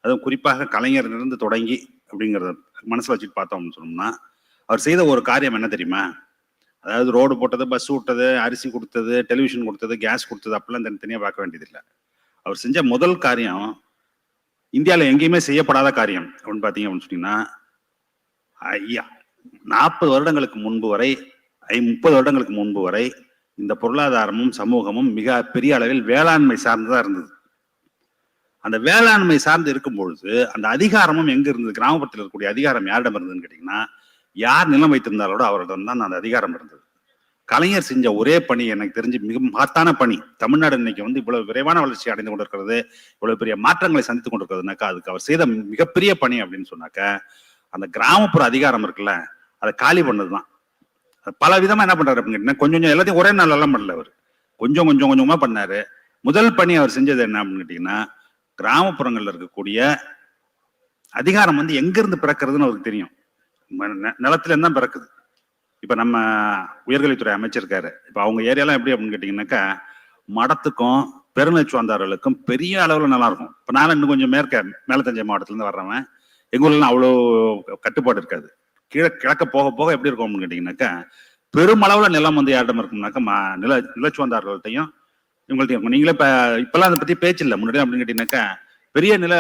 அதுவும் குறிப்பாக கலைஞரிலிருந்து தொடங்கி அப்படிங்கிறத மனசுல வச்சுட்டு பார்த்தோம்னு சொன்னோம்னா, அவர் செய்த ஒரு காரியம் என்ன தெரியுமா? அதாவது ரோடு போட்டது, பஸ் விட்டது, அரிசி கொடுத்தது, டெலிவிஷன் கொடுத்தது, கேஸ் கொடுத்தது அப்படிலாம் தனித்தனியா பார்க்க வேண்டியதில்லை. அவர் செஞ்ச முதல் காரியம் இந்தியாவில் எங்கேயுமே செய்யப்படாத காரியம் அப்படின்னு பார்த்தீங்க அப்படின்னு சொன்னீங்கன்னா, 40 வருடங்களுக்கு முன்பு வரை 30 வருடங்களுக்கு முன்பு வரை இந்த பொருளாதாரமும் சமூகமும் மிக பெரிய அளவில் வேளாண்மை சார்ந்துதான் இருந்தது. அந்த வேளாண்மை சார்ந்து இருக்கும் பொழுது அந்த அதிகாரமும் எங்க இருந்தது? கிராமப்புறத்தில் இருக்கக்கூடிய அதிகாரம் யாரிடம் இருந்ததுன்னு கேட்டீங்கன்னா, யார் நிலம் வைத்திருந்தாரோட அவரிடம் தான் அந்த அதிகாரம் இருந்தது. கலைஞர் செஞ்ச ஒரே பணி எனக்கு தெரிஞ்சு மிக மகத்தான பணி. தமிழ்நாடு இன்னைக்கு இவ்வளவு விரைவான வளர்ச்சி அடைந்து கொண்டிருக்கிறது, இவ்வளவு பெரிய மாற்றங்களை சந்தித்துக் கொண்டிருக்கிறதுனாக்கா அதுக்கு அவர் செய்த மிகப்பெரிய பணி அப்படின்னு சொன்னாக்க, அந்த கிராமப்புற அதிகாரம் இருக்குல்ல, அதை காலி பண்ணதுதான். பல விதமா என்ன பண்றாரு அப்படின்னு கொஞ்சம் கொஞ்சம் எல்லாத்தையும் ஒரே நாள் எல்லாம் பண்ணல. அவர் கொஞ்சம் கொஞ்சம் கொஞ்சமா பண்ணாரு. முதல் பணி அவர் செஞ்சது என்ன அப்படின்னு கேட்டீங்கன்னா, கிராமப்புறங்கள்ல இருக்கக்கூடிய அதிகாரம் எங்க இருந்து பிறக்கிறதுன்னு அவருக்கு தெரியும். நிலத்துல இருந்து தான் பிறக்குது. இப்ப நம்ம உயர்கல்வித்துறை அமைச்சர் இருக்காரு. இப்ப அவங்க ஏரியாலாம் எப்படி அப்படின்னு கேட்டீங்கன்னாக்கா, மடத்துக்கும் பெருநச்சுவந்தார்களுக்கும் பெரிய அளவுல நல்லா இருக்கும். இப்ப நானும் இன்னும் கொஞ்சம் மேல தஞ்சை மாவட்டத்துல இருந்து வர்றவன், எங்க ஊர்ல அவ்வளோ கட்டுப்பாடு இருக்காது. கிழக்க போக போக எப்படி இருக்கும் அப்படின்னு கேட்டீங்கன்னாக்கா, பெருமளவுல நிலம் யாரிடம் இருக்கும்னாக்கா நிலச்சுவந்தார்கள்ட்டையும் இவங்கள்ட்ட இருக்கும். நீங்களே இப்பெல்லாம் அதை பத்தி பேச்சு இல்லை. முன்னாடி அப்படின்னு கேட்டீங்கன்னாக்கா, பெரிய நில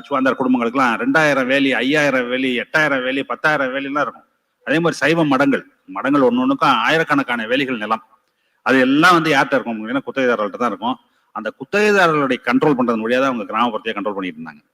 சுவாந்தார் குடும்பங்களுக்குலாம் 2000 வேலி, 5000 வேலி, 8000 வேலி, 10,000 வேலிலாம் இருக்கும். அதே மாதிரி சைவ மடங்கள் ஒன்னொன்னுக்கும் ஆயிரக்கணக்கான வேலிகள் நிலம். அது எல்லாம் யார்கிட்ட இருக்கும்? குத்தகைதாரர்கள்ட்ட தான் இருக்கும். அந்த குத்தகைதாரர்களுடைய கண்ட்ரோல் பண்றது வழியா தான் அவங்க கிராமப்புறத்தையே கண்ட்ரோல் பண்ணிட்டு இருந்தாங்க.